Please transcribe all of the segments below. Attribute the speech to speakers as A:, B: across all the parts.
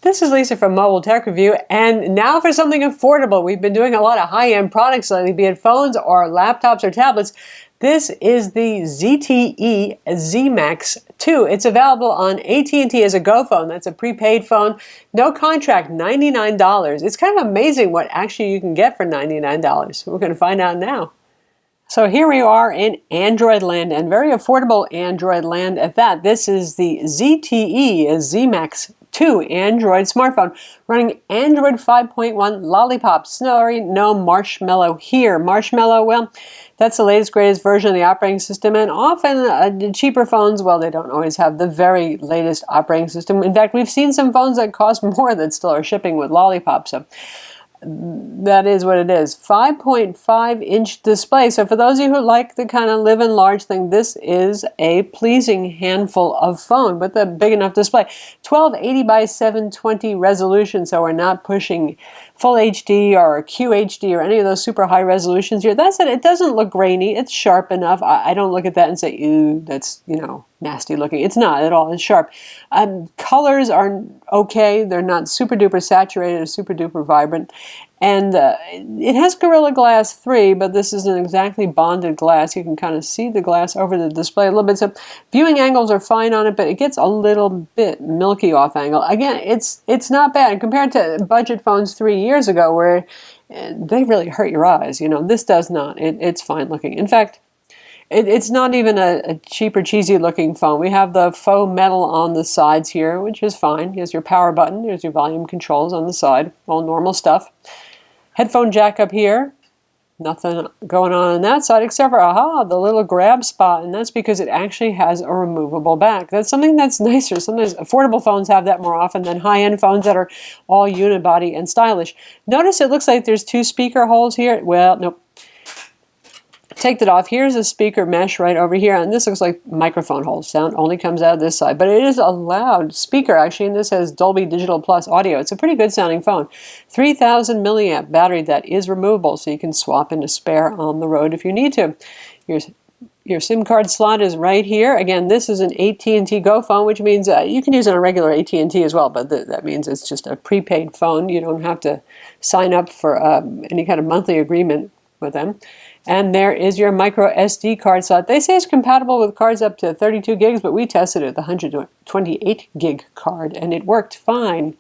A: This is Lisa from Mobile Tech Review, and now for something affordable. We've been doing a lot of high-end products lately, be it phones or laptops or tablets. This is the ZTE Z-Max 2. It's available on AT&T as a Go phone. That's a prepaid phone. No contract, $99. It's kind of amazing what actually you can get for $99. We're going to find out now. So here we are in Android land, and very affordable Android land at that. This is the ZTE Z-Max 2 Android smartphone running Android 5.1 Lollipop. Sorry, no Marshmallow here. Marshmallow, well, that's the latest, greatest version of the operating system, and often cheaper phones, well, they don't always have the very latest operating system. In fact, we've seen some phones that cost more that still are shipping with Lollipop, so that is what it is. 5.5-inch display. So for those of you who like the kind of live in large thing, this is a pleasing handful of phone with a big enough display. 1280 by 720 resolution, so we're not pushing full HD or QHD or any of those super high resolutions here. That's it. It doesn't look grainy. It's sharp enough. I don't look at that and say, ew, that's, nasty looking. It's not at all. It's sharp. Colors are okay. They're not super duper saturated or super duper vibrant. And it has Gorilla Glass 3, but this isn't exactly bonded glass. You can kind of see the glass over the display a little bit. So viewing angles are fine on it, but it gets a little bit milky off angle. Again, it's not bad compared to budget phones 3 years ago where they really hurt your eyes. This does not. It's fine looking. In fact, it's not even a cheap or cheesy looking phone. We have the faux metal on the sides here, which is fine. Here's your power button. Here's your volume controls on the side. All normal stuff. Headphone jack up here. Nothing going on that side except for, the little grab spot, and that's because it actually has a removable back. That's something that's nicer. Sometimes affordable phones have that more often than high-end phones that are all unibody and stylish. Notice it looks like there's 2 speaker holes here. Well, nope. Take that off. Here's a speaker mesh right over here, and this looks like microphone holes. Sound only comes out of this side, but it is a loud speaker actually, and this has Dolby Digital Plus audio. It's a pretty good sounding phone. 3000 milliamp battery that is removable, so you can swap in a spare on the road if you need to. Your SIM card slot is right here. Again, this is an AT&T Go phone, which means you can use it on a regular AT&T as well, but that means it's just a prepaid phone. You don't have to sign up for any kind of monthly agreement with them. And there is your micro SD card slot. They say it's compatible with cards up to 32 gigs, but we tested it with the 128 gig card, and it worked fine.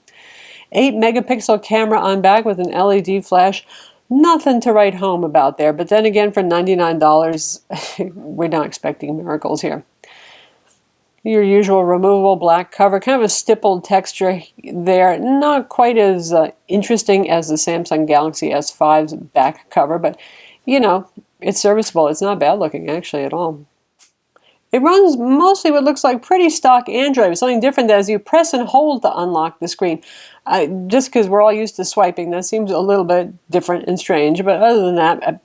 A: 8 megapixel camera on back with an LED flash. Nothing to write home about there, but then again, for $99, we're not expecting miracles here. Your usual removable black cover, kind of a stippled texture there. Not quite as interesting as the Samsung Galaxy S5's back cover, but it's serviceable. It's not bad looking actually at all. It runs mostly what looks like pretty stock Android, but something different that as you press and hold to unlock the screen. Just because we're all used to swiping, that seems a little bit different and strange, but other than that,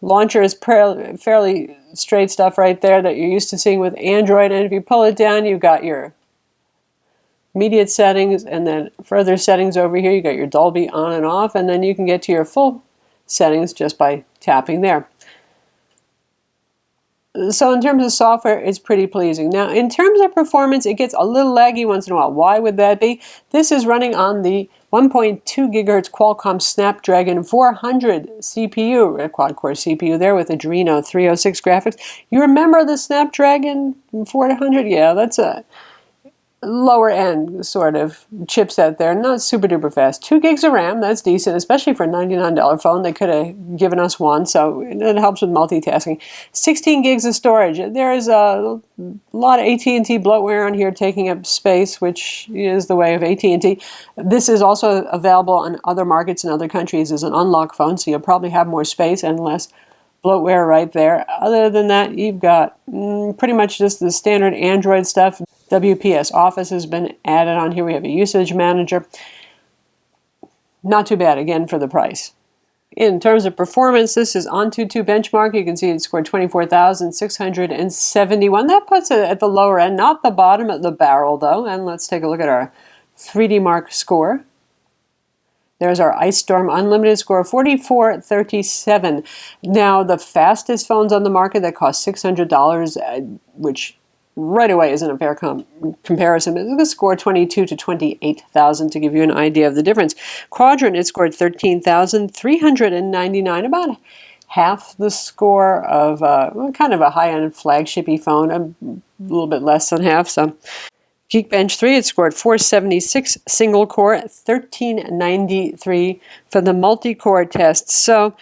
A: launcher is fairly straight stuff right there that you're used to seeing with Android, and if you pull it down, you've got your immediate settings, and then further settings over here. You got your Dolby on and off, and then you can get to your full settings just by tapping there. So in terms of software, it's pretty pleasing. Now, in terms of performance, it gets a little laggy once in a while. Why would that be? This is running on the 1.2 gigahertz Qualcomm Snapdragon 400 CPU, a quad-core CPU there with Adreno 306 graphics. You remember the Snapdragon 400? Yeah, that's a lower end sort of chipset there, not super duper fast. 2 gigs of RAM, that's decent, especially for a $99 phone. They could have given us one, so it helps with multitasking. 16 gigs of storage. There is a lot of AT&T bloatware on here taking up space, which is the way of AT&T. This is also available in other markets in other countries as an unlock phone, so you'll probably have more space and less bloatware right there. Other than that, you've got pretty much just the standard Android stuff. WPS Office has been added on here. We have a usage manager. Not too bad, again, for the price. In terms of performance, this is Antutu benchmark. You can see it scored 24,671. That puts it at the lower end, not the bottom of the barrel, though. And let's take a look at our 3D Mark score. There's our Ice Storm Unlimited score, 4437. Now, the fastest phones on the market that cost $600, which right away isn't a fair comparison. It's going to score 22 to 28,000 to give you an idea of the difference. Quadrant, it scored 13,399, about half the score of kind of a high-end flagshipy phone, a little bit less than half. So Geekbench 3, it scored 476 single core, 1393 for the multi-core test. So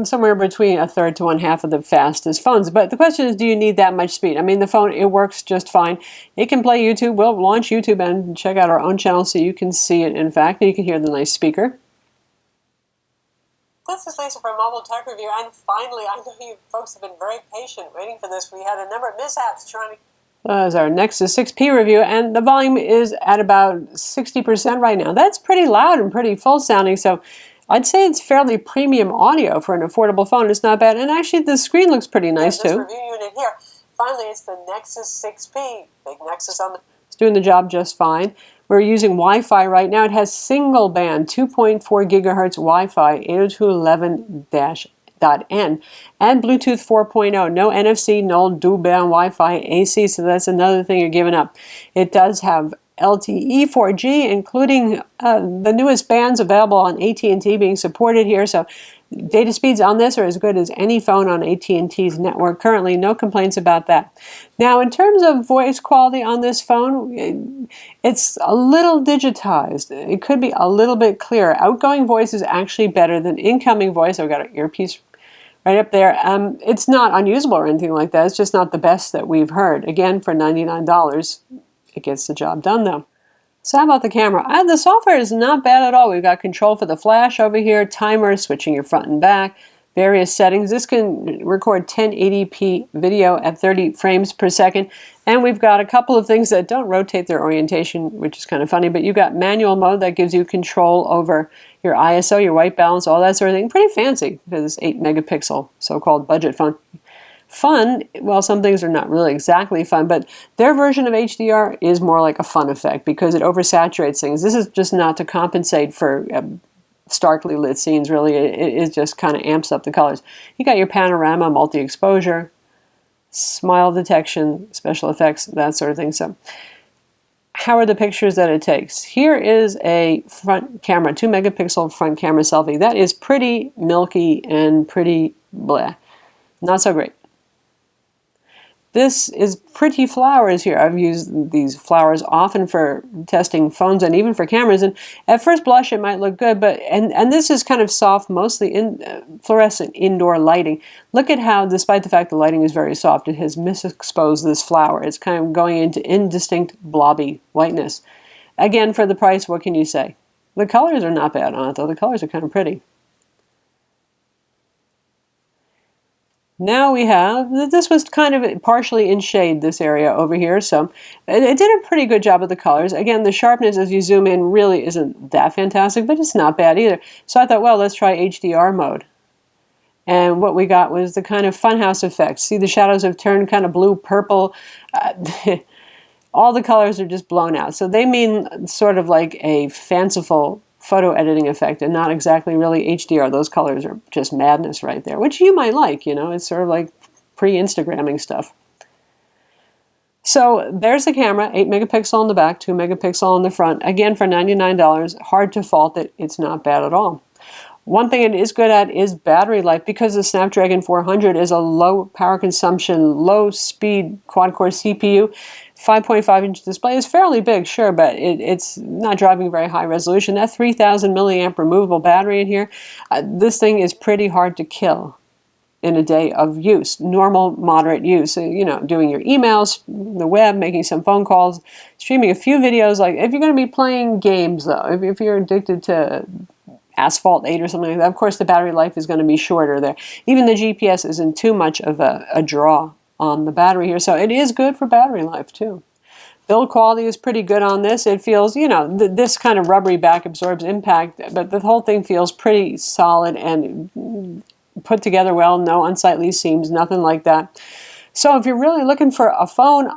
A: somewhere between a third to one half of the fastest phones. But the question is, do you need that much speed? I mean, the phone, it works just fine. It can play YouTube. We'll launch YouTube and check out our own channel so you can see it, in fact, and you can hear the nice speaker. This is Lisa from Mobile Tech Review, and finally, I know you folks have been very patient waiting for this. We had a number of mishaps trying to... As our Nexus 6P review, and the volume is at about 60% right now. That's pretty loud and pretty full sounding, so I'd say it's fairly premium audio for an affordable phone. It's not bad, and actually the screen looks pretty nice too. This review unit here, finally, it's the Nexus 6P, big Nexus on the... It's doing the job just fine. We're using Wi-Fi right now. It has single band 2.4 gigahertz Wi-Fi 802.11-N and Bluetooth 4.0. No NFC, no dual band Wi-Fi AC, so that's another thing you're giving up. It does have LTE 4G, including the newest bands available on AT&T being supported here. So data speeds on this are as good as any phone on AT&T's network currently. No complaints about that. Now, in terms of voice quality on this phone, it's a little digitized. It could be a little bit clearer. Outgoing voice is actually better than incoming voice. I've got an earpiece right up there. It's not unusable or anything like that. It's just not the best that we've heard. Again, for $99. It gets the job done, though. So how about the camera? The software is not bad at all. We've got control for the flash over here, timer, switching your front and back, various settings. This can record 1080p video at 30 frames per second. And we've got a couple of things that don't rotate their orientation, which is kind of funny, but you've got manual mode that gives you control over your ISO, your white balance, all that sort of thing. Pretty fancy for this 8 megapixel so-called budget phone. Fun, well, some things are not really exactly fun, but their version of HDR is more like a fun effect because it oversaturates things. This is just not to compensate for starkly lit scenes, really. It just kind of amps up the colors. You got your panorama, multi-exposure, smile detection, special effects, that sort of thing. So how are the pictures that it takes? Here is a front camera, 2 megapixel front camera selfie. That is pretty milky and pretty bleh. Not so great. This is pretty flowers here. I've used these flowers often for testing phones and even for cameras, and at first blush it might look good, but and this is kind of soft, mostly fluorescent indoor lighting. Look at how, despite the fact the lighting is very soft, it has misexposed this flower. It's kind of going into indistinct blobby whiteness. Again, for the price, what can you say? The colors are not bad on it, though. The colors are kind of pretty. Now we have, this was kind of partially in shade, this area over here, so it did a pretty good job of the colors. Again, the sharpness as you zoom in really isn't that fantastic, but it's not bad either. So I thought, well, let's try HDR mode. And what we got was the kind of funhouse effect. See, the shadows have turned kind of blue, purple. All the colors are just blown out. So they mean sort of like a fanciful photo editing effect and not exactly really HDR. Those colors are just madness right there, which you might like, you know, it's sort of like pre-Instagramming stuff. So there's the camera, 8 megapixel on the back, 2 megapixel on the front. Again, for $99, hard to fault it. It's not bad at all. One thing it is good at is battery life, because the Snapdragon 400 is a low power consumption, low speed quad-core CPU. 5.5-inch display is fairly big, sure, but it's not driving very high resolution. That 3,000 milliamp removable battery in here, this thing is pretty hard to kill in a day of use, normal, moderate use. So, you know, doing your emails, the web, making some phone calls, streaming a few videos. Like if you're going to be playing games, though, if you're addicted to Asphalt 8 or something like that, of course the battery life is going to be shorter there. Even the GPS isn't too much of a draw on the battery here, so it is good for battery life too. Build quality is pretty good on this. It feels, you know, this kind of rubbery back absorbs impact, but the whole thing feels pretty solid and put together well, no unsightly seams, nothing like that. So if you're really looking for a phone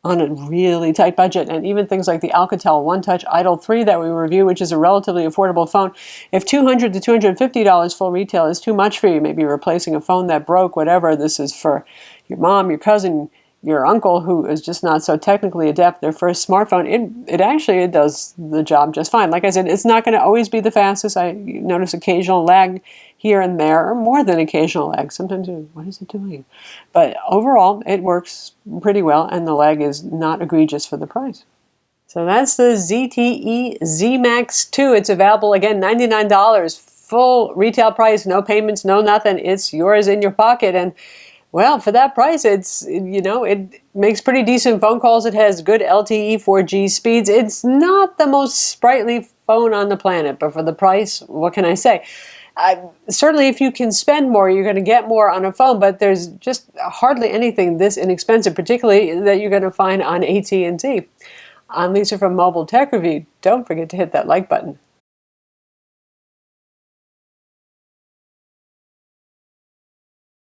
A: on a really tight budget, and even things like the Alcatel One Touch Idol 3 that we review, which is a relatively affordable phone, if $200 to $250 full retail is too much for you, maybe you're replacing a phone that broke, whatever, this is for your mom, your cousin, your uncle who is just not so technically adept, their first smartphone, it does the job just fine. Like I said, it's not going to always be the fastest. I notice occasional lag here and there, or more than occasional lag. Sometimes, what is it doing? But overall, it works pretty well, and the lag is not egregious for the price. So that's the ZTE Z Max 2. It's available, again, $99. Full retail price, no payments, no nothing. It's yours in your pocket. And well, for that price, it makes pretty decent phone calls. It has good LTE 4G speeds. It's not the most sprightly phone on the planet, but for the price, what can I say? Certainly, if you can spend more, you're going to get more on a phone, but there's just hardly anything this inexpensive, particularly that you're going to find on AT&T. I'm Lisa from Mobile Tech Review. Don't forget to hit that like button.